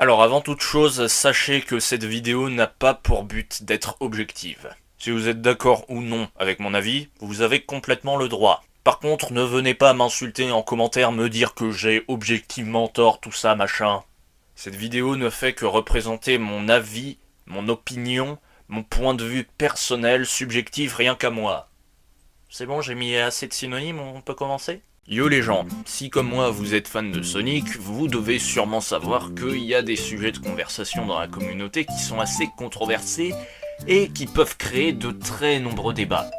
Alors avant toute chose, sachez que cette vidéo n'a pas pour but d'être objective. Si vous êtes d'accord ou non avec mon avis, vous avez complètement le droit. Par contre, ne venez pas m'insulter en commentaire, me dire que j'ai objectivement tort, tout ça, machin. Cette vidéo ne fait que représenter mon avis, mon opinion, mon point de vue personnel, subjectif, rien qu'à moi. C'est bon, j'ai mis assez de synonymes, on peut commencer ? Yo les gens, si comme moi vous êtes fan de Sonic, vous devez sûrement savoir qu'il y a des sujets de conversation dans la communauté qui sont assez controversés et qui peuvent créer de très nombreux débats.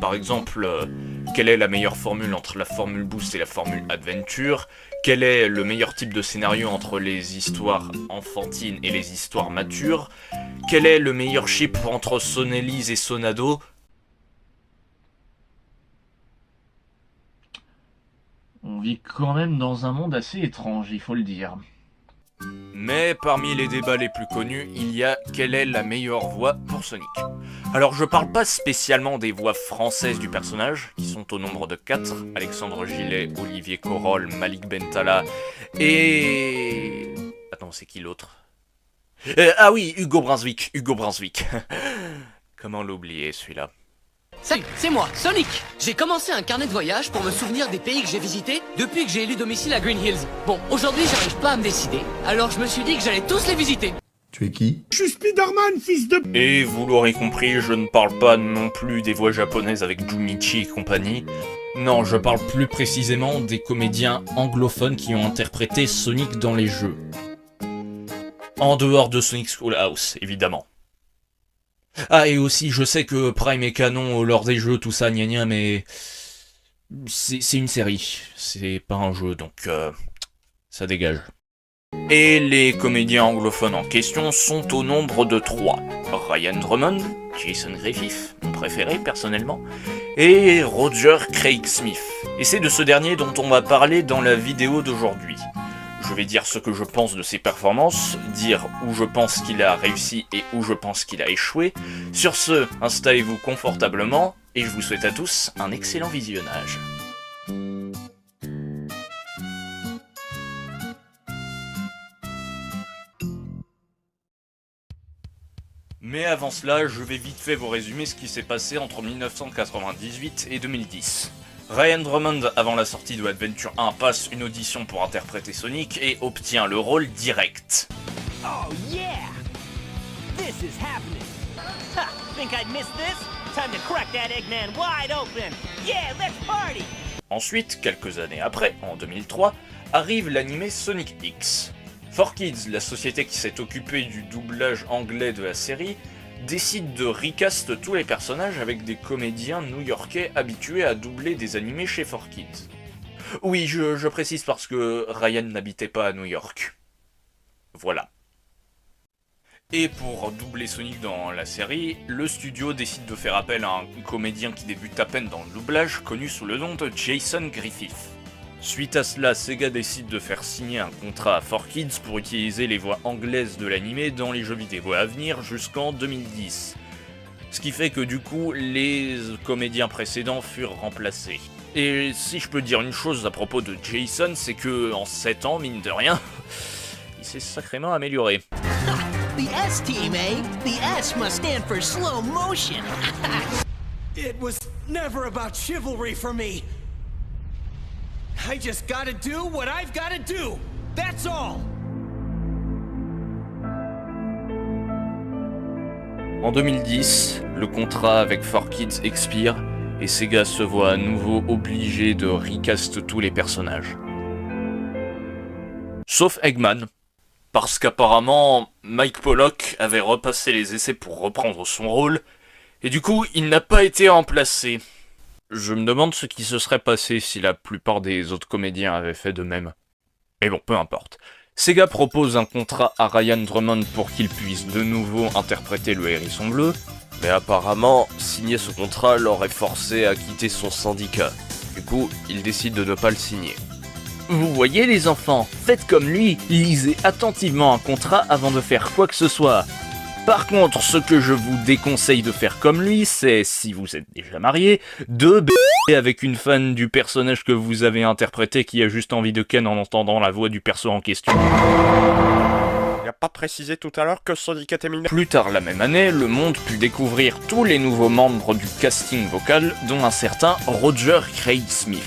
Par exemple, quelle est la meilleure formule entre la formule Boost et la formule Adventure ? Quel est le meilleur type de scénario entre les histoires enfantines et les histoires matures ? Quel est le meilleur chip entre Sonelise et Sonado ? On vit quand même dans un monde assez étrange, il faut le dire. Mais parmi les débats les plus connus, il y a quelle est la meilleure voix pour Sonic. Alors je parle pas spécialement des voix françaises du personnage, qui sont au nombre de 4, Alexandre Gillet, Olivier Corol, Malik Bentala, et... Attends, c'est qui l'autre ? Ah oui, Hugo Brunswick. Comment l'oublier celui-là ? Salut, c'est moi, Sonic. J'ai commencé un carnet de voyage pour me souvenir des pays que j'ai visités depuis que j'ai élu domicile à Green Hills. Bon, aujourd'hui j'arrive pas à me décider, alors je me suis dit que j'allais tous les visiter. Tu es qui ? Je suis Spider-Man, fils de... Et vous l'aurez compris, je ne parle pas non plus des voix japonaises avec Junichi et compagnie. Non, je parle plus précisément des comédiens anglophones qui ont interprété Sonic dans les jeux. En dehors de Sonic Schoolhouse, évidemment. Ah, et aussi, je sais que Prime est canon lors des jeux, tout ça, gna gna, mais... C'est une série, c'est pas un jeu, donc ça dégage. Et les comédiens anglophones en question sont au nombre de 3. Ryan Drummond, Jason Griffith, mon préféré personnellement, et Roger Craig Smith. Et c'est de ce dernier dont on va parler dans la vidéo d'aujourd'hui. Je vais dire ce que je pense de ses performances, dire où je pense qu'il a réussi et où je pense qu'il a échoué. Sur ce, installez-vous confortablement, et je vous souhaite à tous un excellent visionnage. Mais avant cela, je vais vite fait vous résumer ce qui s'est passé entre 1998 et 2010. Ryan Drummond, avant la sortie de Adventure 1, passe une audition pour interpréter Sonic et obtient le rôle direct. Oh yeah! This is happening! Ha! Think I'd miss this? Time to crack that Eggman wide open! Yeah, let's party! Ensuite, quelques années après, en 2003, arrive l'animé Sonic X. 4Kids, la société qui s'est occupée du doublage anglais de la série, décide de recast tous les personnages avec des comédiens new-yorkais habitués à doubler des animés chez 4Kids. Oui, je précise parce que Ryan n'habitait pas à New York. Voilà. Et pour doubler Sonic dans la série, le studio décide de faire appel à un comédien qui débute à peine dans le doublage, connu sous le nom de Jason Griffith. Suite à cela, Sega décide de faire signer un contrat à 4Kids pour utiliser les voix anglaises de l'animé dans les jeux vidéo à venir jusqu'en 2010. Ce qui fait que du coup, les comédiens précédents furent remplacés. Et si je peux dire une chose à propos de Jason, c'est que en 7 ans, mine de rien, il s'est sacrément amélioré. The S team, eh? The S must stand for slow motion. It was never about chivalry for me. I just gotta do what I've gotta do. That's all. En 2010, le contrat avec 4Kids expire et Sega se voit à nouveau obligé de recast tous les personnages. Sauf Eggman, parce qu'apparemment Mike Pollock avait repassé les essais pour reprendre son rôle, et du coup il n'a pas été remplacé. Je me demande ce qui se serait passé si la plupart des autres comédiens avaient fait de même. Mais bon, peu importe. Sega propose un contrat à Ryan Drummond pour qu'il puisse de nouveau interpréter le Hérisson Bleu, mais apparemment, signer ce contrat l'aurait forcé à quitter son syndicat. Du coup, il décide de ne pas le signer. Vous voyez les enfants, faites comme lui, lisez attentivement un contrat avant de faire quoi que ce soit. Par contre, ce que je vous déconseille de faire comme lui, c'est, si vous êtes déjà marié, de b***er avec une fan du personnage que vous avez interprété qui a juste envie de ken en entendant la voix du perso en question. Yep. pas précisé tout à l'heure que Sonic était mineur? Plus tard la même année, le monde put découvrir tous les nouveaux membres du casting vocal, dont un certain Roger Craig Smith.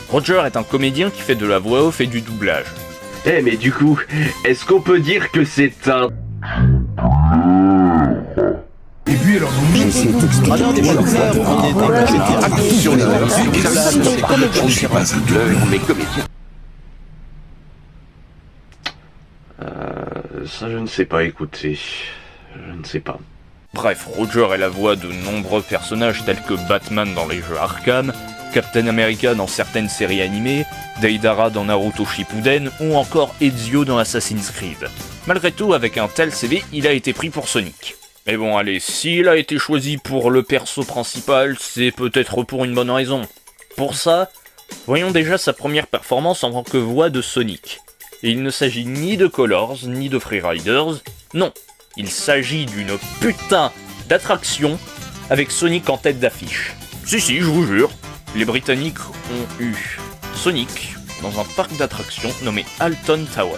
Roger est un comédien qui fait de la voix off et du doublage. Eh mais du coup, est-ce qu'on peut dire que c'est un... Ça je ne sais pas, écoutez. Je ne sais pas. Bref, Roger est la voix de nombreux personnages tels que Batman dans les jeux Arkham, Captain America dans certaines séries animées, Deidara dans Naruto Shippuden ou encore Ezio dans Assassin's Creed. Malgré tout, avec un tel CV, il a été pris pour Sonic. Mais bon, allez, s'il a été choisi pour le perso principal, c'est peut-être pour une bonne raison. Pour ça, voyons déjà sa première performance en tant que voix de Sonic. Et il ne s'agit ni de Colors, ni de Freeriders, non, il s'agit d'une putain d'attraction avec Sonic en tête d'affiche. Si, je vous jure, les Britanniques ont eu Sonic dans un parc d'attractions nommé Alton Towers.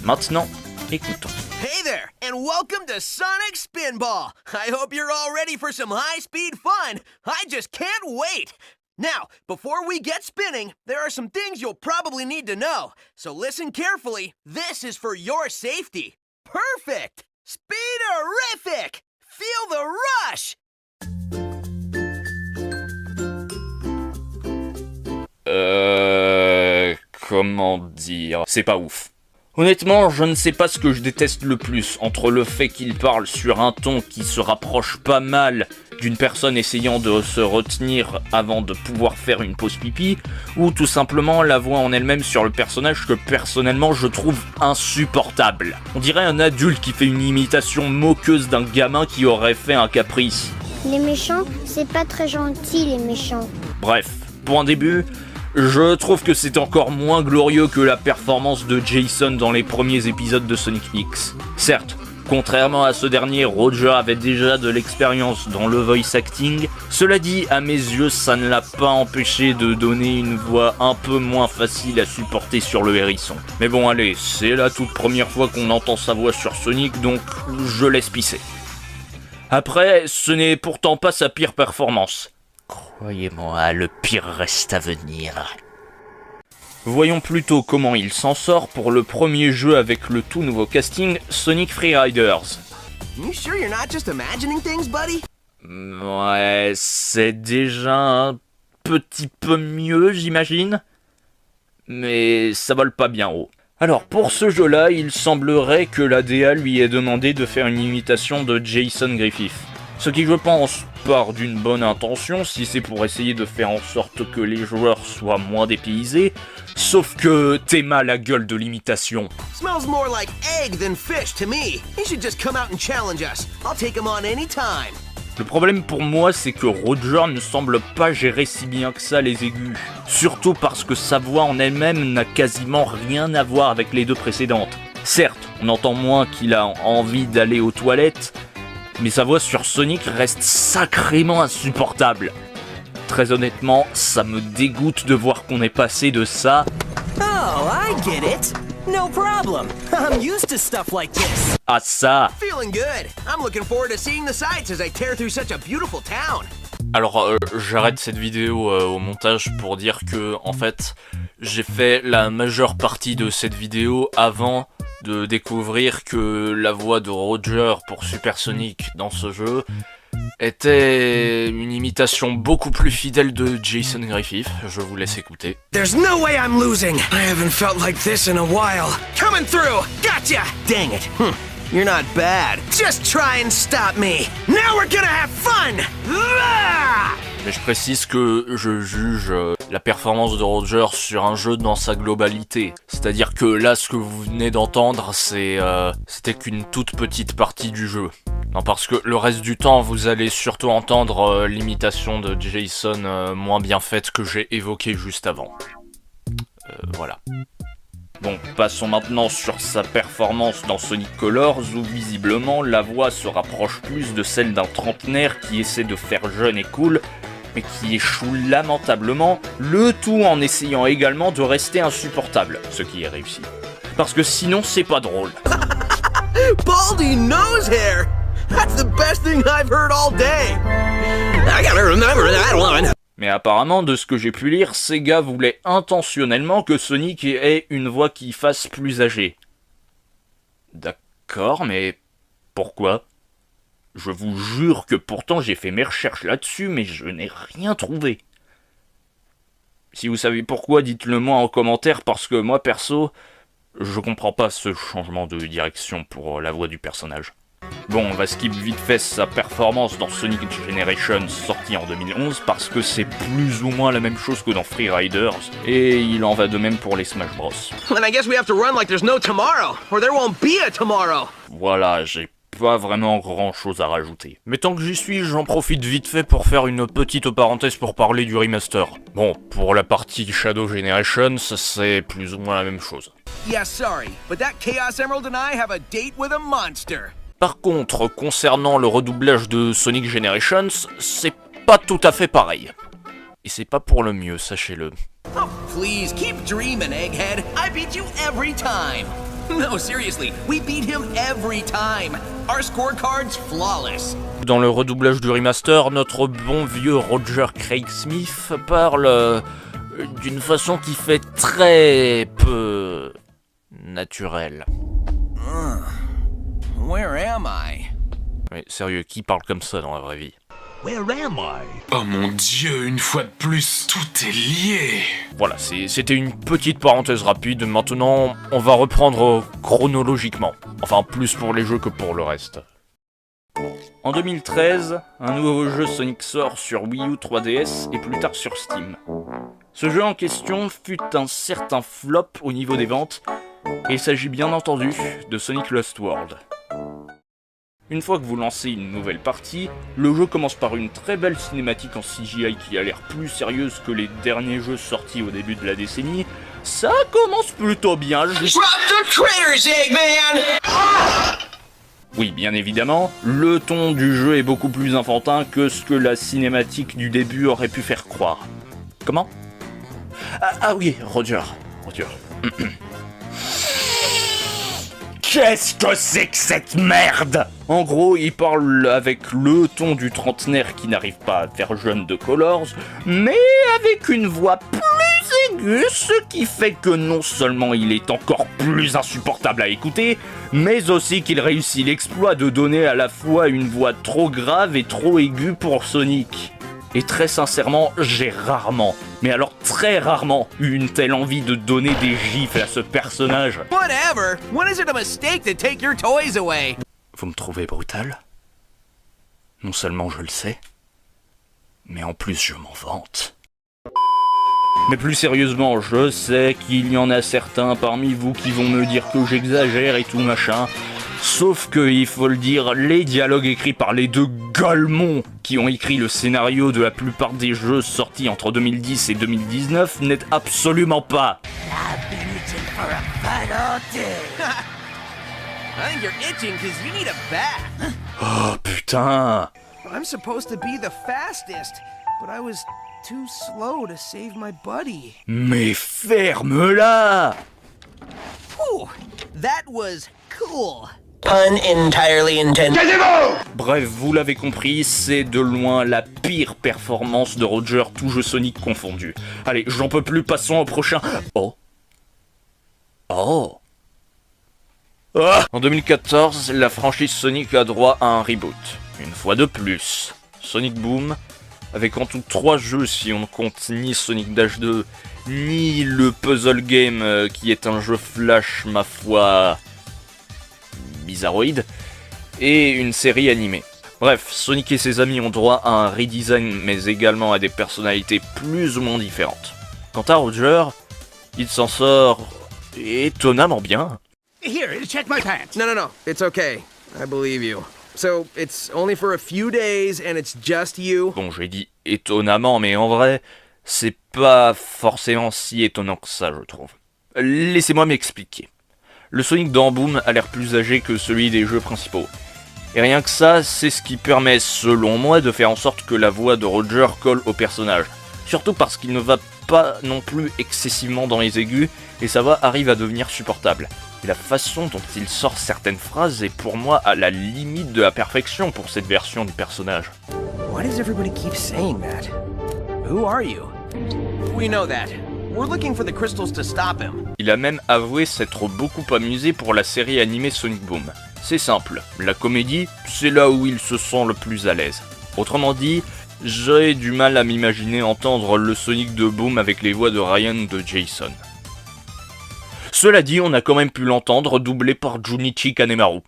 Maintenant, écoutons. Hey there, and welcome to Sonic Spinball. I hope you're all ready for some high-speed fun. I just can't wait. Now, before we get spinning, there are some things you'll probably need to know. So listen carefully. This is for your safety. Perfect! Speederific! Feel the rush! Comment dire... C'est pas ouf. Honnêtement, je ne sais pas ce que je déteste le plus, entre le fait qu'il parle sur un ton qui se rapproche pas mal d'une personne essayant de se retenir avant de pouvoir faire une pause pipi, ou tout simplement la voix en elle-même sur le personnage que personnellement je trouve insupportable. On dirait un adulte qui fait une imitation moqueuse d'un gamin qui aurait fait un caprice. Les méchants, c'est pas très gentil les méchants. Bref, pour un début... Je trouve que c'est encore moins glorieux que la performance de Jason dans les premiers épisodes de Sonic X. Certes, contrairement à ce dernier, Roger avait déjà de l'expérience dans le voice acting. Cela dit, à mes yeux, ça ne l'a pas empêché de donner une voix un peu moins facile à supporter sur le hérisson. Mais bon allez, c'est la toute première fois qu'on entend sa voix sur Sonic, donc je laisse pisser. Après, ce n'est pourtant pas sa pire performance. Croyez-moi, le pire reste à venir. Voyons plutôt comment il s'en sort pour le premier jeu avec le tout nouveau casting Sonic Freeriders. You sure you're not just imagining things, buddy? Ouais, c'est déjà un petit peu mieux, j'imagine. Mais ça vole pas bien haut. Alors, pour ce jeu-là, il semblerait que la DA lui ait demandé de faire une imitation de Jason Griffith. Ce qui, je pense, part d'une bonne intention, si c'est pour essayer de faire en sorte que les joueurs soient moins dépaysés, sauf que t'es mal à la gueule de l'imitation. Smells more like egg than fish to me. He should just come out and challenge us. I'll take him on anytime. Le problème pour moi, c'est que Roger ne semble pas gérer si bien que ça les aigus. Surtout parce que sa voix en elle-même n'a quasiment rien à voir avec les deux précédentes. Certes, on entend moins qu'il a envie d'aller aux toilettes, mais sa voix sur Sonic reste sacrément insupportable. Très honnêtement, ça me dégoûte de voir qu'on est passé de ça... Oh, I get it. No problem. I'm used to stuff like this. à ça. Feeling good. I'm looking forward to seeing the sights as I tear through such a beautiful town. Alors, j'arrête cette vidéo au montage pour dire que, en fait, j'ai fait la majeure partie de cette vidéo avant de découvrir que la voix de Roger pour Super Sonic dans ce jeu était une imitation beaucoup plus fidèle de Jason Griffith. Je vous laisse écouter. There's no way I'm losing. I haven't felt like this in a while. Coming through. Gotcha. Dang it. You're not bad. Just try and stop me. Now we're gonna have fun. Mais je précise que je juge la performance de Roger sur un jeu dans sa globalité. C'est-à-dire que là, ce que vous venez d'entendre, c'était qu'une toute petite partie du jeu. Non, parce que le reste du temps, vous allez surtout entendre l'imitation de Jason moins bien faite que j'ai évoquée juste avant. Voilà. Bon, passons maintenant sur sa performance dans Sonic Colors, où visiblement la voix se rapproche plus de celle d'un trentenaire qui essaie de faire jeune et cool, mais qui échoue lamentablement, le tout en essayant également de rester insupportable, ce qui est réussi. Parce que sinon, c'est pas drôle. Baldy nose hair! That's the best thing I've heard all day! I gotta remember that one! Mais apparemment, de ce que j'ai pu lire, Sega voulait intentionnellement que Sonic ait une voix qui fasse plus âgée. D'accord, mais pourquoi ? Je vous jure que pourtant j'ai fait mes recherches là-dessus, mais je n'ai rien trouvé. Si vous savez pourquoi, dites-le moi en commentaire, parce que moi perso, je comprends pas ce changement de direction pour la voix du personnage. Bon, on va skip vite fait sa performance dans Sonic Generations sorti en 2011 parce que c'est plus ou moins la même chose que dans Free Riders et il en va de même pour les Smash Bros. Then I guess we have to run like there's no tomorrow, or there won't be a tomorrow. Voilà, j'ai pas vraiment grand chose à rajouter. Mais tant que j'y suis, j'en profite vite fait pour faire une petite parenthèse pour parler du remaster. Bon, pour la partie Shadow Generations, c'est plus ou moins la même chose. Yeah, sorry, but that Chaos Emerald and I have a date with a monster. Par contre, concernant le redoublage de Sonic Generations, c'est pas tout à fait pareil. Et c'est pas pour le mieux, sachez-le. Oh, please, keep dreaming, Egghead. I beat you every time. No, seriously, we beat him every time. Our scorecard's flawless. Dans le redoublage du remaster, notre bon vieux Roger Craig Smith parle d'une façon qui fait très peu naturelle. Where am I? Mais sérieux, qui parle comme ça dans la vraie vie ? Where am I? Oh mon dieu, une fois de plus, tout est lié. Voilà, c'était une petite parenthèse rapide, maintenant on va reprendre chronologiquement. Enfin, plus pour les jeux que pour le reste. En 2013, un nouveau jeu Sonic sort sur Wii U 3DS et plus tard sur Steam. Ce jeu en question fut un certain flop au niveau des ventes, et il s'agit bien entendu de Sonic Lost World. Une fois que vous lancez une nouvelle partie, le jeu commence par une très belle cinématique en CGI qui a l'air plus sérieuse que les derniers jeux sortis au début de la décennie. Ça commence plutôt bien. Oui, bien évidemment, le ton du jeu est beaucoup plus enfantin que ce que la cinématique du début aurait pu faire croire. Comment ? Ah oui, Roger. Qu'est-ce que c'est que cette merde ? En gros, il parle avec le ton du trentenaire qui n'arrive pas à faire jeune de Colors, mais avec une voix plus aiguë, ce qui fait que non seulement il est encore plus insupportable à écouter, mais aussi qu'il réussit l'exploit de donner à la fois une voix trop grave et trop aiguë pour Sonic. Et très sincèrement, j'ai rarement, mais alors très rarement, eu une telle envie de donner des gifles à ce personnage. Whatever. When is it a mistake to take your toys away? Vous me trouvez brutal ? Non seulement je le sais, mais en plus je m'en vante. Mais plus sérieusement, je sais qu'il y en a certains parmi vous qui vont me dire que j'exagère et tout machin. Sauf que, il faut le dire, les dialogues écrits par les deux golemons qui ont écrit le scénario de la plupart des jeux sortis entre 2010 et 2019 n'aident absolument pas. I think you're itching because you need a bath. Oh putain. I'm supposed to be the fastest, but I was too slow to save my buddy. Mais ferme-la. Whew, that was cool. Pun entirely intended. Bref, vous l'avez compris, c'est de loin la pire performance de Roger, tout jeu Sonic confondu. Allez, j'en peux plus, passons au prochain. Oh. En 2014, la franchise Sonic a droit à un reboot. Une fois de plus. Sonic Boom, avec en tout 3 jeux si on ne compte ni Sonic Dash 2, ni le Puzzle Game qui est un jeu flash, ma foi, bizarroïde, et une série animée. Bref, Sonic et ses amis ont droit à un redesign, mais également à des personnalités plus ou moins différentes. Quant à Roger, il s'en sort étonnamment bien. Here, check my pants. No, it's okay. I believe you. So, it's only for a few days and it's just you? Bon, j'ai dit étonnamment, mais en vrai, c'est pas forcément si étonnant que ça, je trouve. Laissez-moi m'expliquer. Le Sonic dans Boom a l'air plus âgé que celui des jeux principaux. Et rien que ça, c'est ce qui permet, selon moi, de faire en sorte que la voix de Roger colle au personnage. Surtout parce qu'il ne va pas non plus excessivement dans les aigus, et sa voix arrive à devenir supportable. Et la façon dont il sort certaines phrases est pour moi à la limite de la perfection pour cette version du personnage. Why does everybody keep saying that? Who are you? We know that. We're looking for the crystals to stop him. Il a même avoué s'être beaucoup amusé pour la série animée Sonic Boom. C'est simple, la comédie, c'est là où il se sent le plus à l'aise. Autrement dit, j'ai du mal à m'imaginer entendre le Sonic de Boom avec les voix de Ryan ou de Jason. Cela dit, on a quand même pu l'entendre doublé par Junichi Kanemaru.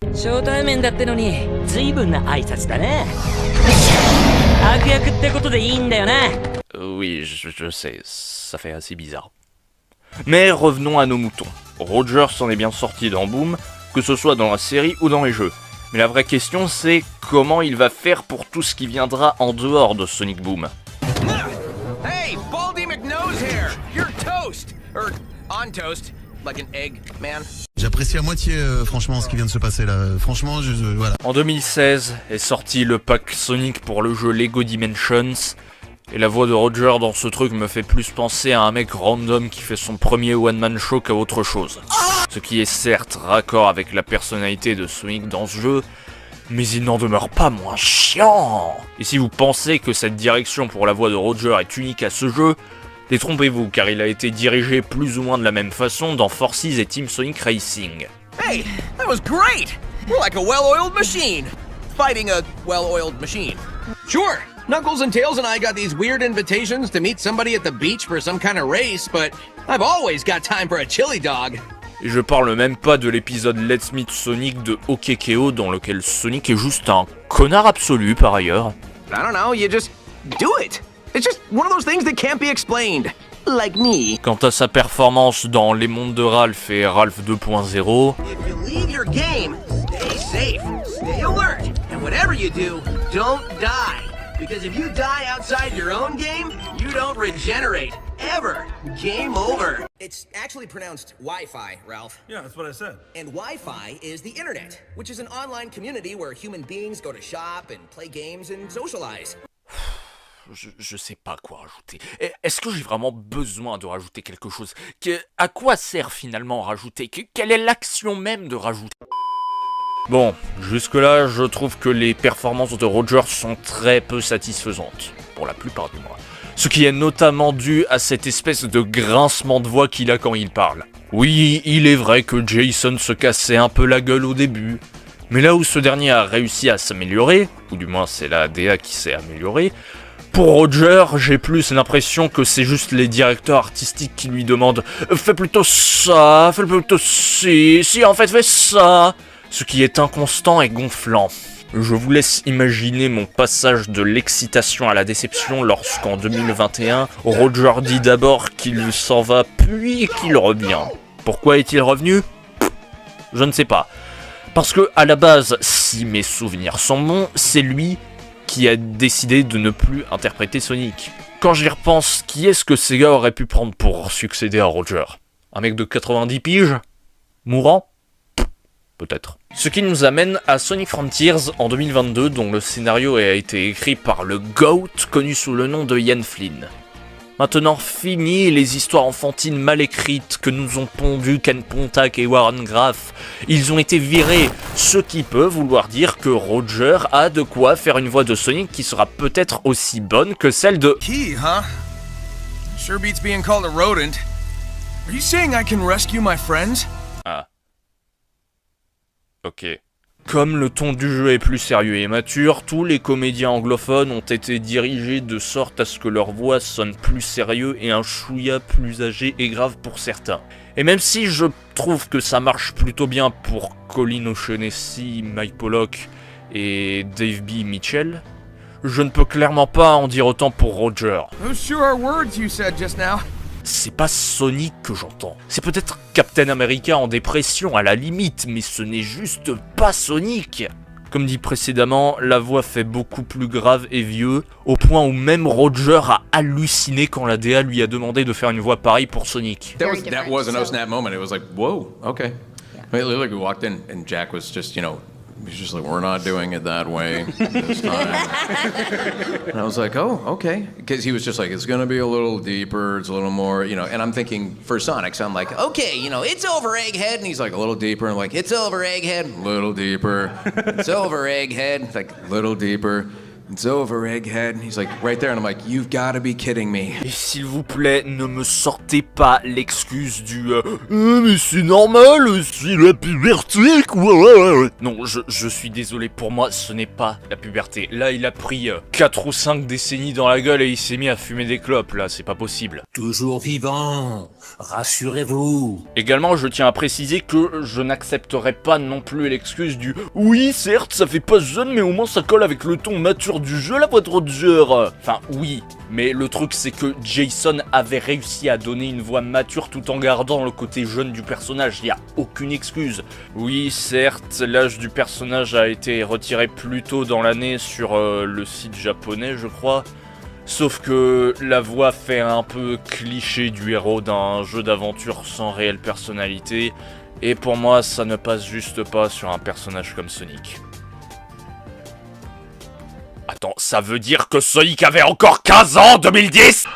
Oui, je sais, ça fait assez bizarre. Mais revenons à nos moutons. Roger s'en est bien sorti dans Boom, que ce soit dans la série ou dans les jeux. Mais la vraie question c'est comment il va faire pour tout ce qui viendra en dehors de Sonic Boom. Hey, Baldy McNose here. You're toast. Or on toast, like an egg, man. J'apprécie à moitié franchement ce qui vient de se passer là. Franchement, voilà. En 2016 est sorti le pack Sonic pour le jeu Lego Dimensions. Et la voix de Roger dans ce truc me fait plus penser à un mec random qui fait son premier one-man show qu'à autre chose. Ce qui est certes raccord avec la personnalité de Sonic dans ce jeu, mais il n'en demeure pas moins chiant. Et si vous pensez que cette direction pour la voix de Roger est unique à ce jeu, détrompez-vous car il a été dirigé plus ou moins de la même façon dans Forces et Team Sonic Racing. Hey, that was great! We're like a well-oiled machine. Fighting a well-oiled machine. Sure, Knuckles and Tails and I got these weird invitations to meet somebody at the beach for some kind of race, but I've always got time for a chili dog. Et je parle même pas de l'épisode Let's Meet Sonic de Okekeo dans lequel Sonic est juste un connard absolu par ailleurs. I don't know, you just do it. It's just one of those things that can't be explained. Like me. Quant à sa performance dans Les Mondes de Ralph et Ralph 2.0, If you leave your game, stay safe, stay alert, and whatever you do, don't die. Because if you die outside your own game, you don't regenerate. Ever. Game over. It's actually pronounced Wi-Fi, Ralph. Yeah, that's what I said. And Wi-Fi is the internet, which is an online community where human beings go to shop and play games and socialize. je sais pas quoi rajouter. Est-ce que j'ai vraiment besoin de rajouter quelque chose? À quoi sert finalement rajouter? Quelle est l'action même de rajouter? Bon, jusque-là, je trouve que les performances de Roger sont très peu satisfaisantes, pour la plupart du moins. Ce qui est notamment dû à cette espèce de grincement de voix qu'il a quand il parle. Oui, il est vrai que Jason se cassait un peu la gueule au début, mais là où ce dernier a réussi à s'améliorer, ou du moins c'est la DA qui s'est améliorée, pour Roger, j'ai plus l'impression que c'est juste les directeurs artistiques qui lui demandent « Fais plutôt ça, fais plutôt ci, en fait fais ça !» Ce qui est inconstant et gonflant. Je vous laisse imaginer mon passage de l'excitation à la déception lorsqu'en 2021, Roger dit d'abord qu'il s'en va puis qu'il revient. Pourquoi est-il revenu? Je ne sais pas. Parce que, à la base, si mes souvenirs sont bons, c'est lui qui a décidé de ne plus interpréter Sonic. Quand j'y repense, qui est-ce que Sega aurait pu prendre pour succéder à Roger? Un mec de 90 piges? Mourant? Peut-être. Ce qui nous amène à Sonic Frontiers en 2022, dont le scénario a été écrit par le GOAT, connu sous le nom de Ian Flynn. Maintenant fini les histoires enfantines mal écrites que nous ont pondues Ken Pontac et Warren Graff. Ils ont été virés, ce qui peut vouloir dire que Roger a de quoi faire une voix de Sonic qui sera peut-être aussi bonne que celle de... Key, huh? Sure beats being called a rodent. Are you saying I can rescue my friends? Ah. Ok. Comme le ton du jeu est plus sérieux et mature, tous les comédiens anglophones ont été dirigés de sorte à ce que leur voix sonne plus sérieux et un chouïa plus âgé et grave pour certains. Et même si je trouve que ça marche plutôt bien pour Colin O'Shaughnessy, Mike Pollock et Dave B. Mitchell, je ne peux clairement pas en dire autant pour Roger. Those sure are words you said just now. C'est pas Sonic que j'entends. C'est peut-être Captain America en dépression à la limite, mais ce n'est juste pas Sonic. Comme dit précédemment, la voix fait beaucoup plus grave et vieux, au point où même Roger a halluciné quand la DA lui a demandé de faire une voix pareille pour Sonic. That was an oh snap moment. It was like, whoa, okay. I mean, it looked like we walked in and Jack was just, He's just like, we're not doing it that way this time. And I was like, oh, okay. Because he was just like, it's going to be a little deeper, it's a little more, you know. And I'm thinking, for Sonic, so I'm like, okay, you know, it's over, Egghead. And he's like, a little deeper. And I'm like, it's over, Egghead. A little deeper. It's over, Egghead. Like, a little deeper. It's over, Egghead. And he's like, right there. And I'm like, you've got to be kidding me. Et s'il vous plaît, ne me sortez pas l'excuse du mais c'est normal, c'est la puberté, quoi. Non, je suis désolé, pour moi, ce n'est pas la puberté. Là, il a pris 4 ou 5 décennies dans la gueule et il s'est mis à fumer des clopes, là, c'est pas possible. Toujours vivant, rassurez-vous. Également, je tiens à préciser que je n'accepterai pas non plus l'excuse du oui, certes, ça fait pas jeune, mais au moins ça colle avec le ton mature du jeu, la voix de Roger. Enfin, oui, mais le truc c'est que Jason avait réussi à donner une voix mature tout en gardant le côté jeune du personnage, il n'y a aucune excuse. Oui, certes, l'âge du personnage a été retiré plus tôt dans l'année sur le site japonais, je crois. Sauf que la voix fait un peu cliché du héros d'un jeu d'aventure sans réelle personnalité, et pour moi ça ne passe juste pas sur un personnage comme Sonic. Attends, ça veut dire que Sonic avait encore 15 ans en 2010 ?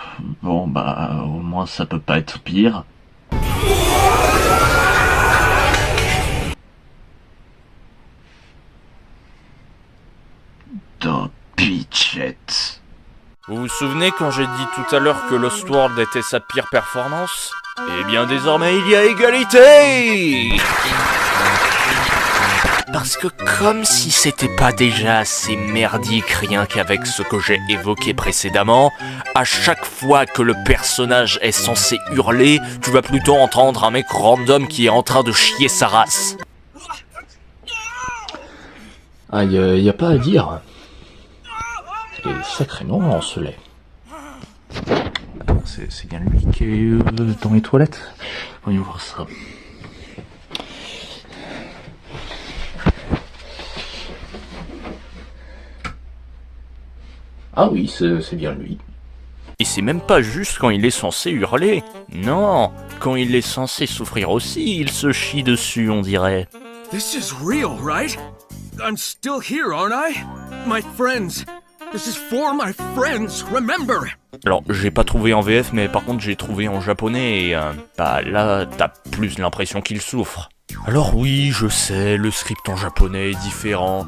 Bon bah au moins ça peut pas être pire. Dans Pitchette. Vous vous souvenez quand j'ai dit tout à l'heure que Lost World était sa pire performance ? Eh bien désormais il y a égalité ! Parce que comme si c'était pas déjà assez merdique rien qu'avec ce que j'ai évoqué précédemment, à chaque fois que le personnage est censé hurler, tu vas plutôt entendre un mec random qui est en train de chier sa race. Ah, y a pas à dire. Et sacrément ce lait. C'est bien lui qui est dans les toilettes. Voyons voir ça. Ah oui, c'est bien lui. Et c'est même pas juste quand il est censé hurler. Non, quand il est censé souffrir aussi, il se chie dessus, on dirait. This is real, right? I'm still here, aren't I? My friends. This is for my friends, remember? Alors, j'ai pas trouvé en VF, mais par contre j'ai trouvé en japonais et bah là, t'as plus l'impression qu'il souffre. Alors oui, je sais, le script en japonais est différent.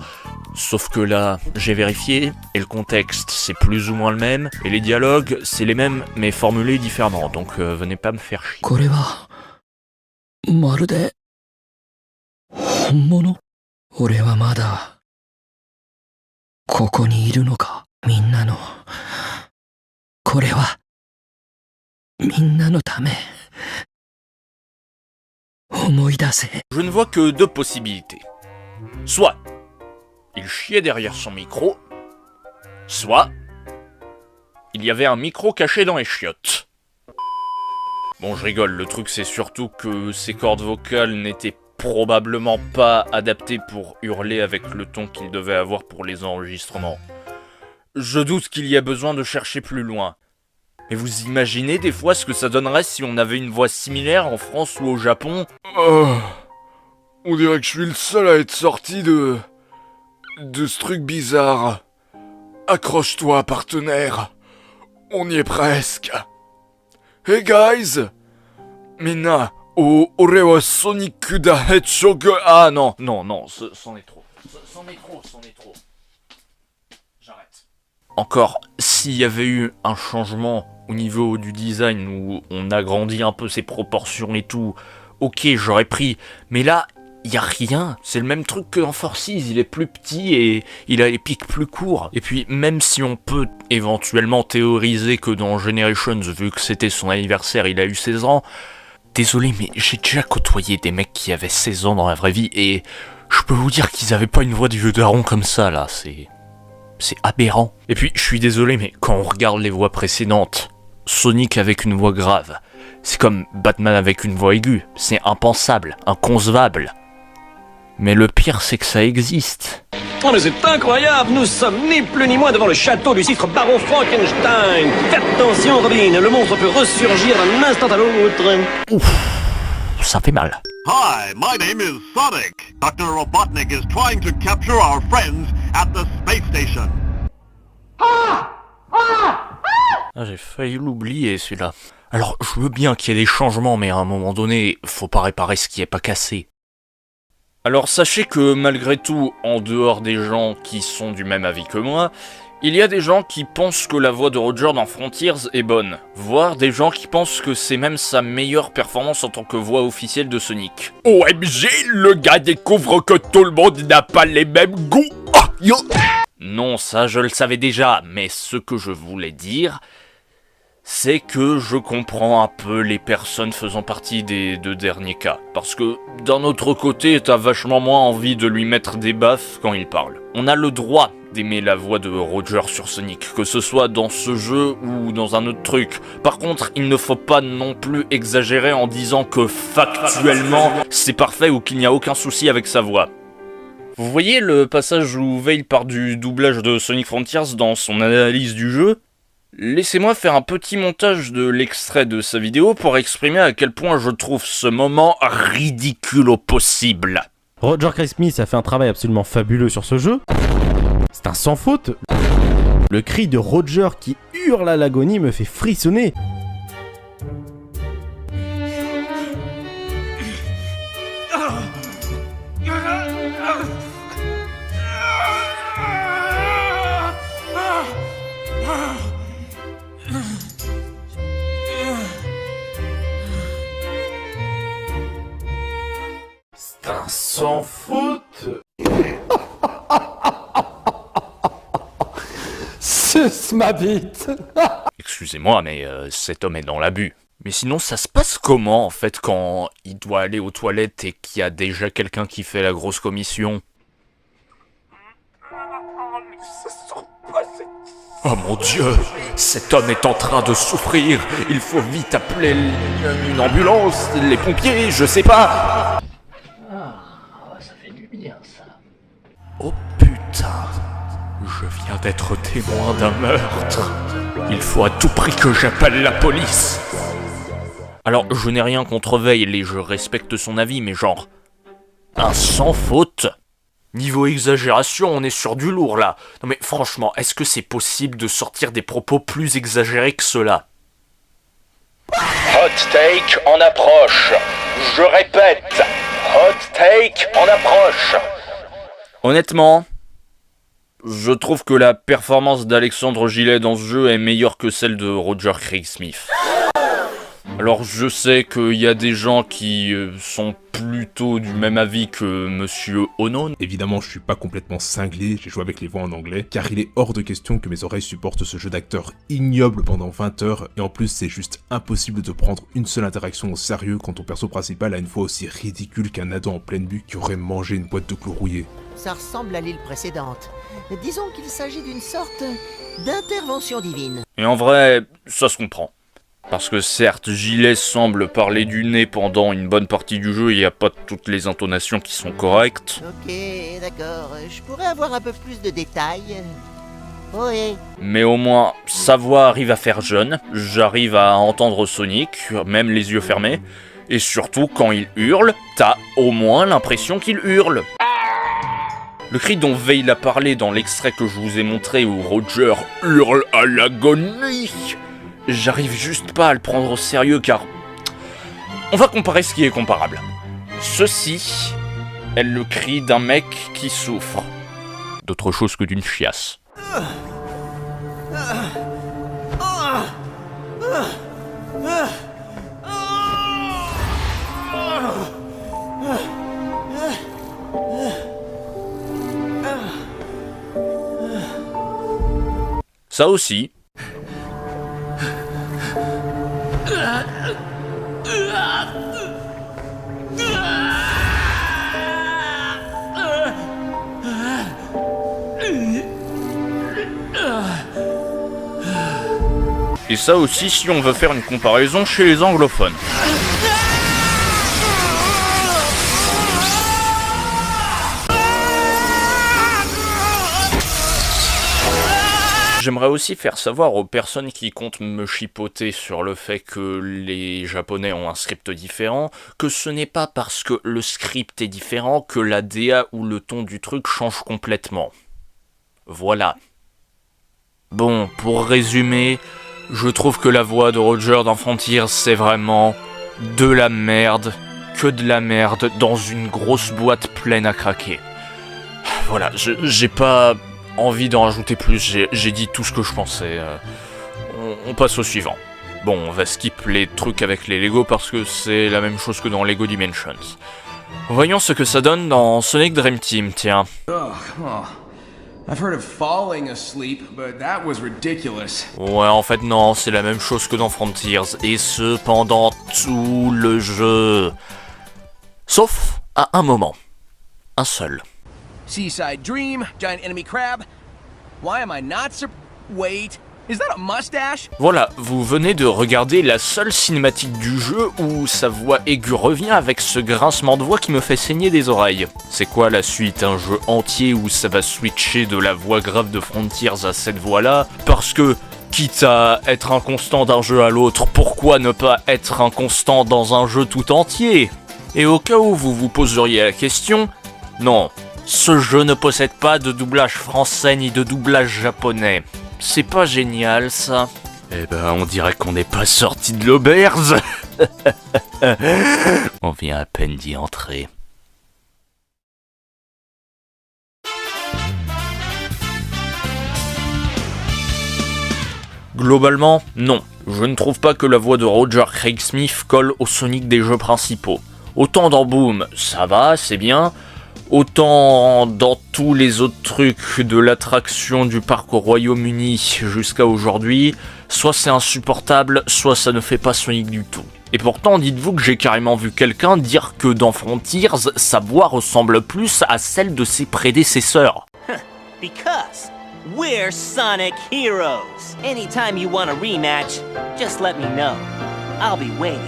Sauf que là, j'ai vérifié, et le contexte c'est plus ou moins le même, et les dialogues c'est les mêmes, mais formulés différemment, donc venez pas me faire chier. これはまるで本物。俺はまだここにいるのか。みんなのこれはみんなのため。思い出せ。 Je ne vois que deux possibilités. Soit il chiait derrière son micro, soit il y avait un micro caché dans les chiottes. Bon, je rigole, le truc c'est surtout que ses cordes vocales n'étaient probablement pas adaptées pour hurler avec le ton qu'il devait avoir pour les enregistrements. Je doute qu'il y a besoin de chercher plus loin. Mais vous imaginez des fois ce que ça donnerait si on avait une voix similaire en France ou au Japon ? On dirait que je suis le seul à être sorti de ce truc bizarre. Accroche-toi, partenaire. On y est presque. Hey guys! Minna, ore wa Sonic da Hedgehog. Ah non, c'en est trop. C'en est trop. J'arrête. Encore, s'il y avait eu un changement au niveau du design où on agrandit un peu ses proportions et tout, ok, j'aurais pris. Mais là, y a rien. C'est le même truc que dans Forces, il est plus petit et il a les pics plus courts. Et puis, même si on peut éventuellement théoriser que dans Generations, vu que c'était son anniversaire, il a eu 16 ans, désolé, mais j'ai déjà côtoyé des mecs qui avaient 16 ans dans la vraie vie et je peux vous dire qu'ils avaient pas une voix de vieux daron comme ça, là, c'est aberrant. Et puis, je suis désolé, mais quand on regarde les voix précédentes, Sonic avec une voix grave, c'est comme Batman avec une voix aiguë, c'est impensable, inconcevable. Mais le pire, c'est que ça existe. Oh mais c'est incroyable, nous sommes ni plus ni moins devant le château du cifre baron Frankenstein. Faites attention Robin, le monstre peut ressurgir d'un instant à l'autre. Ouf, ça fait mal. Hi, my name is Sonic. Dr. Robotnik is trying to capture our friends at the space station. Ah, j'ai failli l'oublier celui-là. Alors, je veux bien qu'il y ait des changements, mais à un moment donné, faut pas réparer ce qui est pas cassé. Alors sachez que malgré tout, en dehors des gens qui sont du même avis que moi, il y a des gens qui pensent que la voix de Roger dans Frontiers est bonne, voire des gens qui pensent que c'est même sa meilleure performance en tant que voix officielle de Sonic. OMG, le gars découvre que tout le monde n'a pas les mêmes goûts. Ah, yo. Non, ça je le savais déjà, mais ce que je voulais dire, c'est que je comprends un peu les personnes faisant partie des deux derniers cas. Parce que, d'un autre côté, t'as vachement moins envie de lui mettre des baffes quand il parle. On a le droit d'aimer la voix de Roger sur Sonic, que ce soit dans ce jeu ou dans un autre truc. Par contre, il ne faut pas non plus exagérer en disant que factuellement, c'est parfait ou qu'il n'y a aucun souci avec sa voix. Vous voyez le passage où Veil part du doublage de Sonic Frontiers dans son analyse du jeu ? Laissez-moi faire un petit montage de l'extrait de sa vidéo pour exprimer à quel point je trouve ce moment ridicule au possible. Roger Craig Smith a fait un travail absolument fabuleux sur ce jeu. C'est un sans faute. Le cri de Roger qui hurle à l'agonie me fait frissonner. C'est un sans faute. Suce ma bite. Excusez-moi, mais cet homme est dans l'abus. Mais sinon, ça se passe comment, en fait, quand il doit aller aux toilettes et qu'il y a déjà quelqu'un qui fait la grosse commission? Oh mon Dieu, cet homme est en train de souffrir. Il faut vite appeler une ambulance, les pompiers, je sais pas. Ah, ça fait du bien ça. Oh putain, je viens d'être témoin d'un meurtre. Il faut à tout prix que j'appelle la police. Alors, je n'ai rien contre Veil et je respecte son avis, mais genre, un sans faute. Niveau exagération, on est sur du lourd là. Non mais franchement, est-ce que c'est possible de sortir des propos plus exagérés que cela? Hot take en approche. Je répète, hot take en approche. Honnêtement, je trouve que la performance d'Alexandre Gillet dans ce jeu est meilleure que celle de Roger Craig Smith. Alors je sais qu'il y a des gens qui sont plutôt du même avis que Monsieur Ono. Évidemment, je suis pas complètement cinglé, j'ai joué avec les voix en anglais, car il est hors de question que mes oreilles supportent ce jeu d'acteur ignoble pendant 20 heures, et en plus c'est juste impossible de prendre une seule interaction au sérieux quand ton perso principal a une voix aussi ridicule qu'un ado en pleine vue qui aurait mangé une boîte de clous rouillés. Ça ressemble à l'île précédente. Disons qu'il s'agit d'une sorte d'intervention divine. Et en vrai, ça se comprend. Parce que certes, Gillet semble parler du nez pendant une bonne partie du jeu, il n'y a pas toutes les intonations qui sont correctes. Ok, d'accord. Je pourrais avoir un peu plus de détails. Oui. Mais au moins, sa voix arrive à faire jeune, j'arrive à entendre Sonic, même les yeux fermés, et surtout, quand il hurle, t'as au moins l'impression qu'il hurle. Le cri dont Veil a parlé dans l'extrait que je vous ai montré où Roger hurle à l'agonie, j'arrive juste pas à le prendre au sérieux car... On va comparer ce qui est comparable. Ceci est le cri d'un mec qui souffre. D'autre chose que d'une chiasse. Ça aussi. Et ça aussi si on veut faire une comparaison chez les anglophones. j'aimerais aussi faire savoir aux personnes qui comptent me chipoter sur le fait que les Japonais ont un script différent, que ce n'est pas parce que le script est différent que la DA ou le ton du truc change complètement. Voilà. Bon, pour résumer, je trouve que la voix de Roger dans Frontiers, c'est vraiment de la merde, que de la merde, dans une grosse boîte pleine à craquer. Voilà, j'ai pas envie d'en rajouter plus, j'ai dit tout ce que je pensais. On passe au suivant. Bon, on va skip les trucs avec les Lego parce que c'est la même chose que dans Lego Dimensions. Voyons ce que ça donne dans Sonic Dream Team, tiens. I've heard of falling asleep, but that was ridiculous. Ouais, en fait non, c'est la même chose que dans Frontiers, et ce pendant tout le jeu. Sauf à un moment. Un seul. Seaside Dream, giant enemy crab. Why am I not Wait, is that a mustache? Voilà, vous venez de regarder la seule cinématique du jeu où sa voix aiguë revient avec ce grincement de voix qui me fait saigner des oreilles. C'est quoi la suite? Un jeu entier où ça va switcher de la voix grave de Frontiers à cette voix-là? Parce que, quitte à être inconstant d'un jeu à l'autre, pourquoi ne pas être inconstant dans un jeu tout entier? Et au cas où vous vous poseriez la question, non, ce jeu ne possède pas de doublage français ni de doublage japonais. C'est pas génial, ça. Eh ben, on dirait qu'on n'est pas sorti de l'auberge. On vient à peine d'y entrer. Globalement, non. Je ne trouve pas que la voix de Roger Craig Smith colle au Sonic des jeux principaux. Autant dans Boom, ça va, c'est bien. Autant dans tous les autres trucs de l'attraction du parc au Royaume-Uni jusqu'à aujourd'hui, soit c'est insupportable, soit ça ne fait pas Sonic du tout. Et pourtant, dites-vous que j'ai carrément vu quelqu'un dire que dans Frontiers, sa voix ressemble plus à celle de ses prédécesseurs. Because we're Sonic Heroes. Anytime you want a rematch, just let me know. I'll be waiting.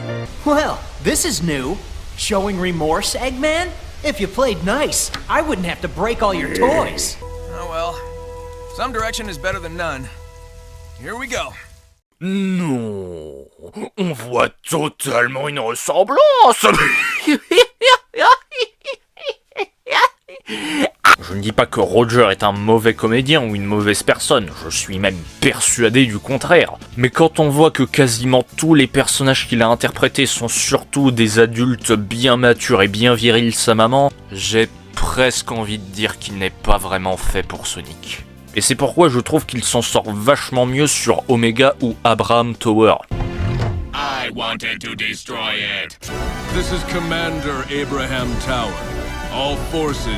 Well, this is new. Showing remorse, Eggman? If you played nice, I wouldn't have to break all your toys. Oh well, some direction is better than none. Here we go. Non, on voit totalement une ressemblance. Je ne dis pas que Roger est un mauvais comédien ou une mauvaise personne, je suis même persuadé du contraire. Mais quand on voit que quasiment tous les personnages qu'il a interprétés sont surtout des adultes bien matures et bien virils sa maman, j'ai presque envie de dire qu'il n'est pas vraiment fait pour Sonic. Et c'est pourquoi je trouve qu'il s'en sort vachement mieux sur Omega ou Abraham Tower. I wanted to destroy it. This is Commander Abraham Tower. All forces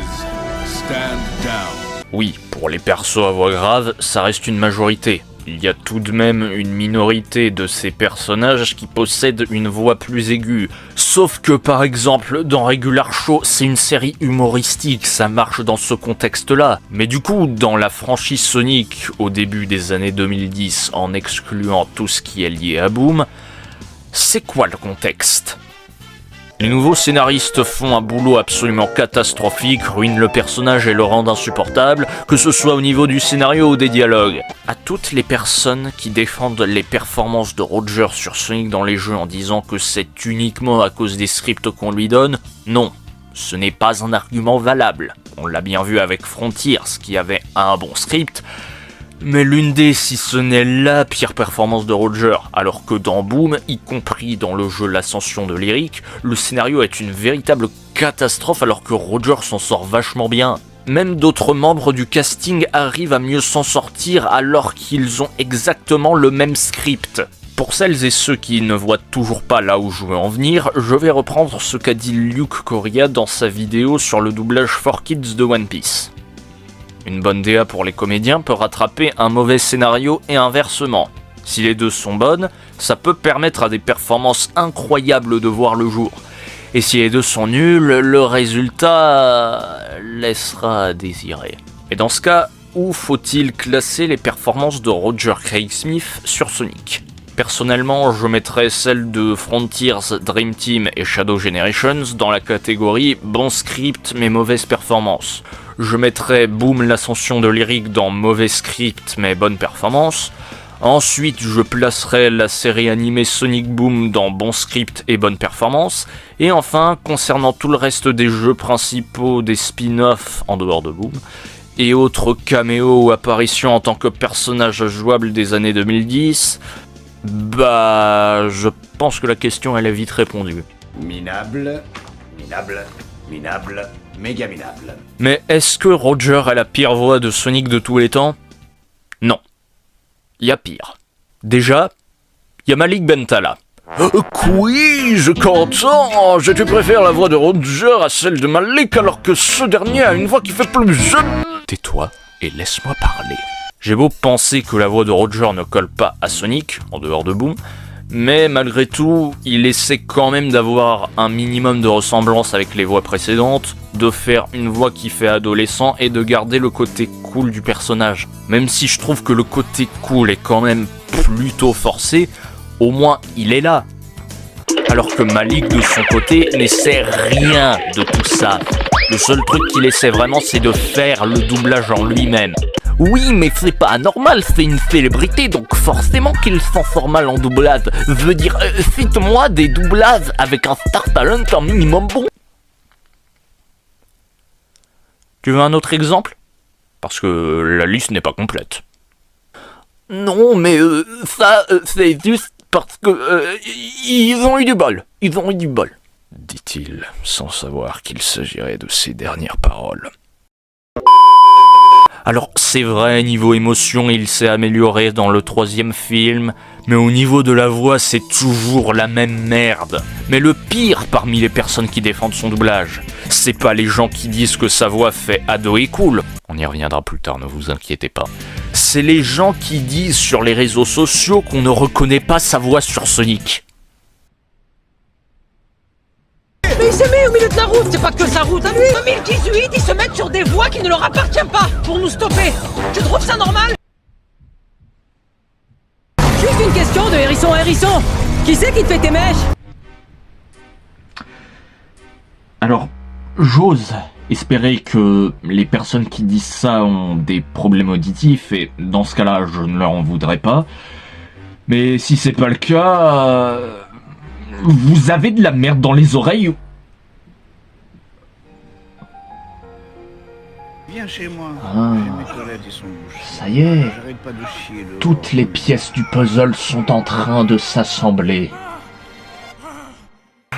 stand down. Oui, pour les persos à voix grave, ça reste une majorité. Il y a tout de même une minorité de ces personnages qui possèdent une voix plus aiguë. Sauf que par exemple, dans Regular Show, c'est une série humoristique, ça marche dans ce contexte-là. Mais du coup, dans la franchise Sonic, au début des années 2010, en excluant tout ce qui est lié à Boom, c'est quoi le contexte ? Les nouveaux scénaristes font un boulot absolument catastrophique, ruinent le personnage et le rendent insupportable, que ce soit au niveau du scénario ou des dialogues. À toutes les personnes qui défendent les performances de Roger sur Sonic dans les jeux en disant que c'est uniquement à cause des scripts qu'on lui donne, non, ce n'est pas un argument valable. On l'a bien vu avec Frontiers, qui avait un bon script, mais l'une des, si ce n'est la pire performance de Roger, alors que dans Boom, y compris dans le jeu L'Ascension de Lyric, le scénario est une véritable catastrophe alors que Roger s'en sort vachement bien. Même d'autres membres du casting arrivent à mieux s'en sortir alors qu'ils ont exactement le même script. Pour celles et ceux qui ne voient toujours pas là où je veux en venir, je vais reprendre ce qu'a dit Luke Correa dans sa vidéo sur le doublage 4Kids de One Piece. Une bonne DA pour les comédiens peut rattraper un mauvais scénario et inversement. Si les deux sont bonnes, ça peut permettre à des performances incroyables de voir le jour. Et si les deux sont nuls, le résultat laissera à désirer. Et dans ce cas, où faut-il classer les performances de Roger Craig Smith sur Sonic ? Personnellement, je mettrais celle de Frontiers, Dream Team et Shadow Generations dans la catégorie bon script mais mauvaise performance. Je mettrais Boom l'ascension de Lyric dans mauvais script mais bonne performance. Ensuite, je placerai la série animée Sonic Boom dans bon script et bonne performance. Et enfin, concernant tout le reste des jeux principaux des spin-offs en dehors de Boom, et autres caméos ou apparitions en tant que personnage jouable des années 2010, bah, je pense que la question elle est vite répondue. Minable, méga minable. Mais est-ce que Roger est la pire voix de Sonic de tous les temps ? Non. Il y a pire. Déjà, il y a Malik Bentala. Quiz, Quentin, je te préfère la voix de Roger à celle de Malik alors que ce dernier a une voix qui fait plus jeune. Tais-toi et laisse-moi parler. J'ai beau penser que la voix de Roger ne colle pas à Sonic, en dehors de Boom, mais malgré tout, il essaie quand même d'avoir un minimum de ressemblance avec les voix précédentes, de faire une voix qui fait adolescent et de garder le côté cool du personnage. Même si je trouve que le côté cool est quand même plutôt forcé, au moins il est là. Alors que Malik de son côté n'essaie rien de tout ça. Le seul truc qu'il essaie vraiment c'est de faire le doublage en lui-même. Oui, mais c'est pas anormal, c'est une célébrité, donc forcément qu'il s'en sort mal en doublage. Veut dire, cite-moi des doublages avec un star talent un minimum bon. Tu veux un autre exemple ? Parce que la liste n'est pas complète. Non, mais ça, c'est juste parce que ils ont eu du bol. Ils ont eu du bol. Dit-il, sans savoir qu'il s'agirait de ses dernières paroles. Alors c'est vrai, niveau émotion, il s'est amélioré dans le 3e film, mais au niveau de la voix, c'est toujours la même merde. Mais le pire parmi les personnes qui défendent son doublage, c'est pas les gens qui disent que sa voix fait ado et cool, on y reviendra plus tard, ne vous inquiétez pas. C'est les gens qui disent sur les réseaux sociaux qu'on ne reconnaît pas sa voix sur Sonic. Mais il s'est mis au milieu de la route, c'est pas que sa route à lui. 2018, ils se mettent sur des voies qui ne leur appartiennent pas pour nous stopper. Tu trouves ça normal? Juste une question de hérisson à hérisson. Qui c'est qui te fait tes mèches? Alors, j'ose espérer que les personnes qui disent ça ont des problèmes auditifs, et dans ce cas-là, je ne leur en voudrais pas. Mais si c'est pas le cas... vous avez de la merde dans les oreilles? Viens chez moi. Ah, ça y est. Toutes les pièces du puzzle sont en train de s'assembler.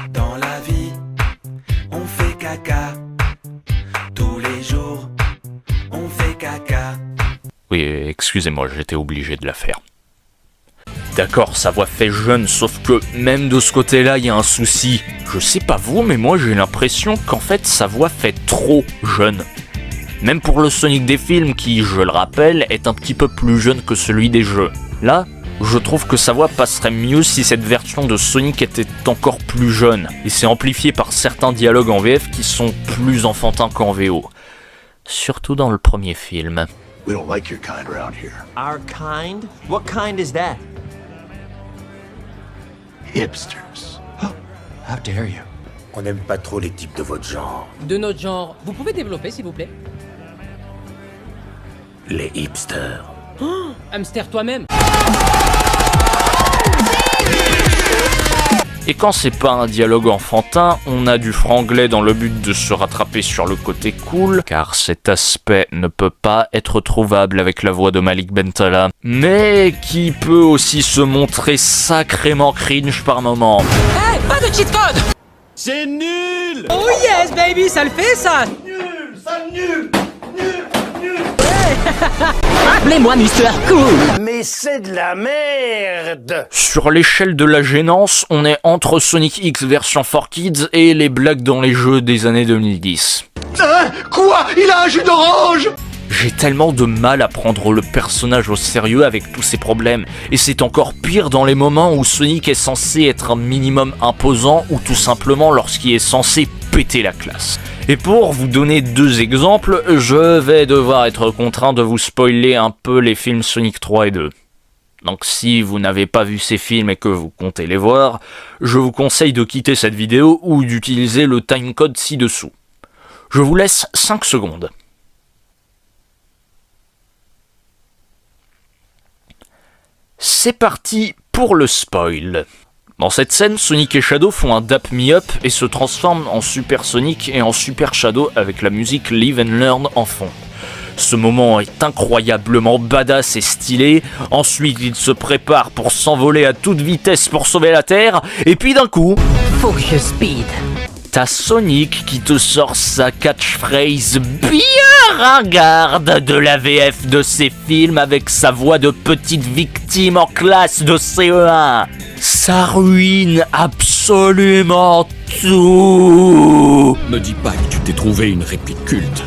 Dans la vie, on fait caca. Tous les jours, on fait caca. Oui, excusez-moi, j'étais obligé de la faire. D'accord, sa voix fait jeune, sauf que même de ce côté-là, il y a un souci. Je sais pas vous, mais moi j'ai l'impression qu'en fait sa voix fait trop jeune. Même pour le Sonic des films, qui, je le rappelle, est un petit peu plus jeune que celui des jeux. Là, je trouve que sa voix passerait mieux si cette version de Sonic était encore plus jeune. Et c'est amplifié par certains dialogues en VF qui sont plus enfantins qu'en VO. Surtout dans le premier film. We don't like your kind around here. Our kind? What kind is that? Hipsters. How dare you? On n'aime pas trop les types de votre genre. De notre genre. Vous pouvez développer, s'il vous plaît? Les hipsters. Oh, hamster toi-même. Et quand c'est pas un dialogue enfantin, on a du franglais dans le but de se rattraper sur le côté cool, car cet aspect ne peut pas être trouvable avec la voix de Malik Bentala, mais qui peut aussi se montrer sacrément cringe par moments. Hey, pas de cheat code! C'est nul! Oh yes, baby, ça le fait, ça! Nul! Ça nul! Appelez-moi Mister Cool! Mais c'est de la merde! Sur l'échelle de la gênance, on est entre Sonic X version 4Kids et les blagues dans les jeux des années 2010. Quoi? Il a un jus d'orange! J'ai tellement de mal à prendre le personnage au sérieux avec tous ses problèmes, et c'est encore pire dans les moments où Sonic est censé être un minimum imposant ou tout simplement lorsqu'il est censé péter la classe. Et pour vous donner 2 exemples, je vais devoir être contraint de vous spoiler un peu les films Sonic 3 et 2. Donc si vous n'avez pas vu ces films et que vous comptez les voir, je vous conseille de quitter cette vidéo ou d'utiliser le timecode ci-dessous. Je vous laisse 5 secondes. C'est parti pour le spoil. Dans cette scène, Sonic et Shadow font un dap me up et se transforment en Super Sonic et en Super Shadow avec la musique Live and Learn en fond. Ce moment est incroyablement badass et stylé. Ensuite, ils se préparent pour s'envoler à toute vitesse pour sauver la Terre. Et puis d'un coup... Focus speed. T'as Sonic qui te sort sa catchphrase bien ringarde de la VF de ses films avec sa voix de petite victime en classe de CE1. Ça ruine absolument tout. Me dis pas que tu t'es trouvé une réplique culte.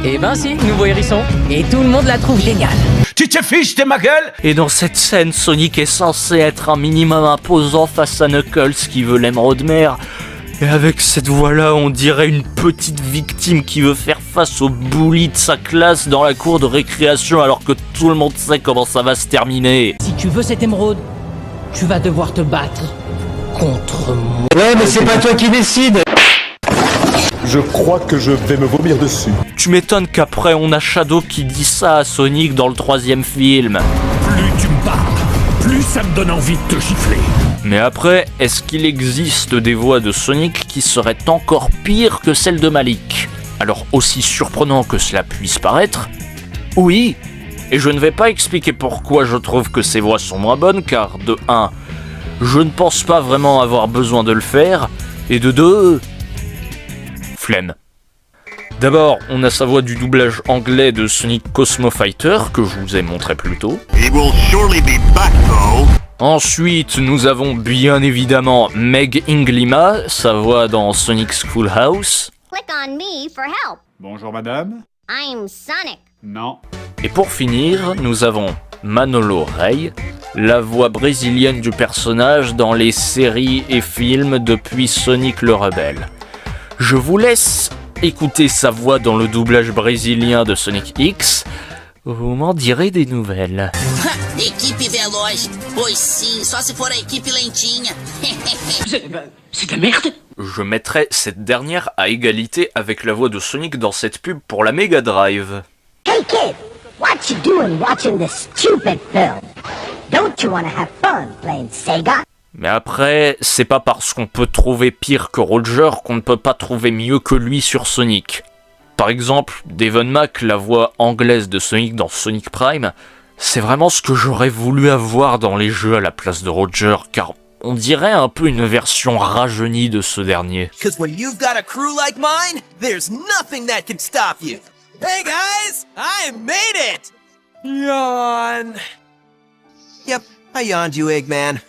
Eh ben si, nouveau hérisson. Et tout le monde la trouve géniale. Tu te fiches de ma gueule? Et dans cette scène, Sonic est censé être un minimum imposant face à Knuckles qui veut l'émeraude mer. Et avec cette voix-là, on dirait une petite victime qui veut faire face au bully de sa classe dans la cour de récréation alors que tout le monde sait comment ça va se terminer. Si tu veux cette émeraude, tu vas devoir te battre contre moi. Ouais, mais c'est pas toi qui décide. Je crois que je vais me vomir dessus. Tu m'étonnes qu'après on a Shadow qui dit ça à Sonic dans le 3e film. Plus tu me parles, plus ça me donne envie de te gifler. Mais après, est-ce qu'il existe des voix de Sonic qui seraient encore pires que celles de Malik? Alors aussi surprenant que cela puisse paraître, oui, et je ne vais pas expliquer pourquoi je trouve que ces voix sont moins bonnes, car de 1, je ne pense pas vraiment avoir besoin de le faire, et de 2, flemme. D'abord, on a sa voix du doublage anglais de Sonic Cosmo Fighter, que je vous ai montré plus tôt. He will surely be back, though. Ensuite, nous avons bien évidemment Meg Inglima, sa voix dans Sonic Schoolhouse. Click on me for help. Bonjour madame. I'm Sonic. Non. Et pour finir, nous avons Manolo Rey, la voix brésilienne du personnage dans les séries et films depuis Sonic le Rebelle. Je vous laisse écouter sa voix dans le doublage brésilien de Sonic X. Vous m'en direz des nouvelles. Équipe veloz. Pois sim, só se for a équipe lentinha. C'est de la merde. Je mettrai cette dernière à égalité avec la voix de Sonic dans cette pub pour la Mega Drive. Hey kid, what you doing watching this stupid film? Don't you wanna have fun playing Sega? Mais après, c'est pas parce qu'on peut trouver pire que Roger qu'on ne peut pas trouver mieux que lui sur Sonic. Par exemple, Devon Mac, la voix anglaise de Sonic dans Sonic Prime, c'est vraiment ce que j'aurais voulu avoir dans les jeux à la place de Roger, car on dirait un peu une version rajeunie de ce dernier. Cause when you've got a crew like mine, there's nothing that can stop you. Hey guys, I made it! Yawn. Yep, I yawned you, Eggman.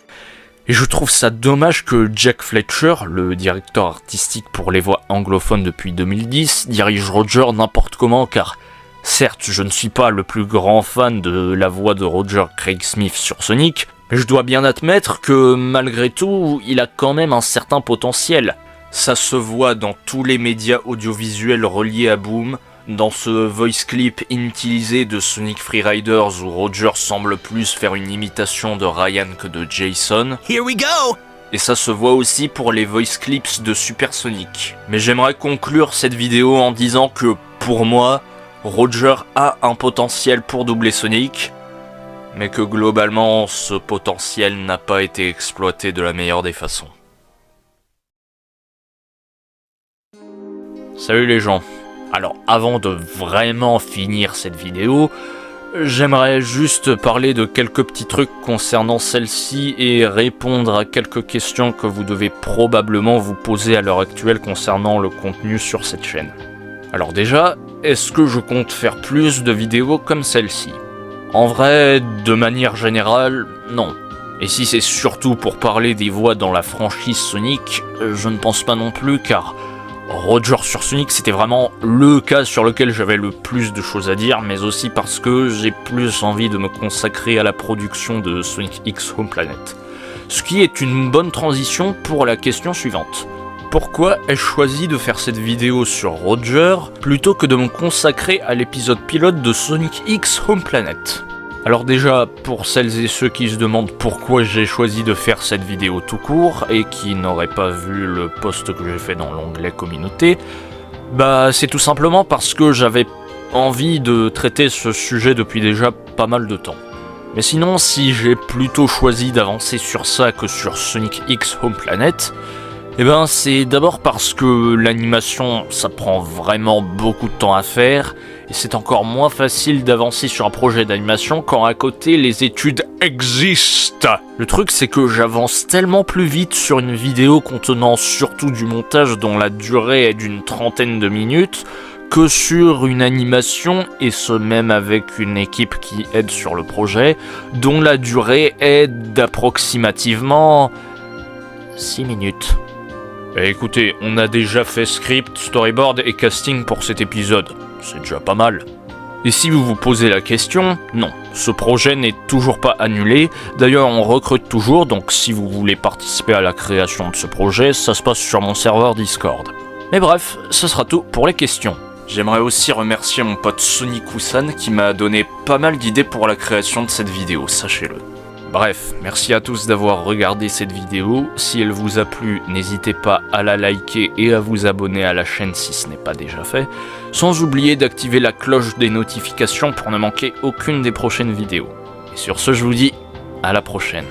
Et je trouve ça dommage que Jack Fletcher, le directeur artistique pour les voix anglophones depuis 2010, dirige Roger n'importe comment, car certes, je ne suis pas le plus grand fan de la voix de Roger Craig Smith sur Sonic, mais je dois bien admettre que malgré tout, il a quand même un certain potentiel. Ça se voit dans tous les médias audiovisuels reliés à Boom, dans ce voice clip inutilisé de Sonic Freeriders où Roger semble plus faire une imitation de Ryan que de Jason. Here we go! Et ça se voit aussi pour les voice clips de Super Sonic. Mais j'aimerais conclure cette vidéo en disant que, pour moi, Roger a un potentiel pour doubler Sonic, mais que globalement, ce potentiel n'a pas été exploité de la meilleure des façons. Salut les gens. Alors avant de vraiment finir cette vidéo, j'aimerais juste parler de quelques petits trucs concernant celle-ci et répondre à quelques questions que vous devez probablement vous poser à l'heure actuelle concernant le contenu sur cette chaîne. Alors déjà, est-ce que je compte faire plus de vidéos comme celle-ci? En vrai, de manière générale, non. Et si c'est surtout pour parler des voix dans la franchise Sonic, je ne pense pas non plus, car Roger sur Sonic c'était vraiment le cas sur lequel j'avais le plus de choses à dire, mais aussi parce que j'ai plus envie de me consacrer à la production de Sonic X Home Planet. Ce qui est une bonne transition pour la question suivante. Pourquoi ai-je choisi de faire cette vidéo sur Roger plutôt que de me consacrer à l'épisode pilote de Sonic X Home Planet? Alors déjà, pour celles et ceux qui se demandent pourquoi j'ai choisi de faire cette vidéo tout court et qui n'auraient pas vu le post que j'ai fait dans l'onglet communauté, bah c'est tout simplement parce que j'avais envie de traiter ce sujet depuis déjà pas mal de temps. Mais sinon, si j'ai plutôt choisi d'avancer sur ça que sur Sonic X Home Planet, eh ben c'est d'abord parce que l'animation ça prend vraiment beaucoup de temps à faire, et c'est encore moins facile d'avancer sur un projet d'animation quand à côté les études existent. Le truc c'est que j'avance tellement plus vite sur une vidéo contenant surtout du montage dont la durée est d'une 30aine de minutes, que sur une animation, et ce même avec une équipe qui aide sur le projet, dont la durée est d'approximativement 6 minutes. Et écoutez, on a déjà fait script, storyboard et casting pour cet épisode, c'est déjà pas mal. Et si vous vous posez la question, non, ce projet n'est toujours pas annulé, d'ailleurs on recrute toujours, donc si vous voulez participer à la création de ce projet, ça se passe sur mon serveur Discord. Mais bref, ce sera tout pour les questions. J'aimerais aussi remercier mon pote Sonic-Kusan qui m'a donné pas mal d'idées pour la création de cette vidéo, sachez-le. Bref, merci à tous d'avoir regardé cette vidéo. Si elle vous a plu, n'hésitez pas à la liker et à vous abonner à la chaîne si ce n'est pas déjà fait, sans oublier d'activer la cloche des notifications pour ne manquer aucune des prochaines vidéos. Et sur ce, je vous dis à la prochaine.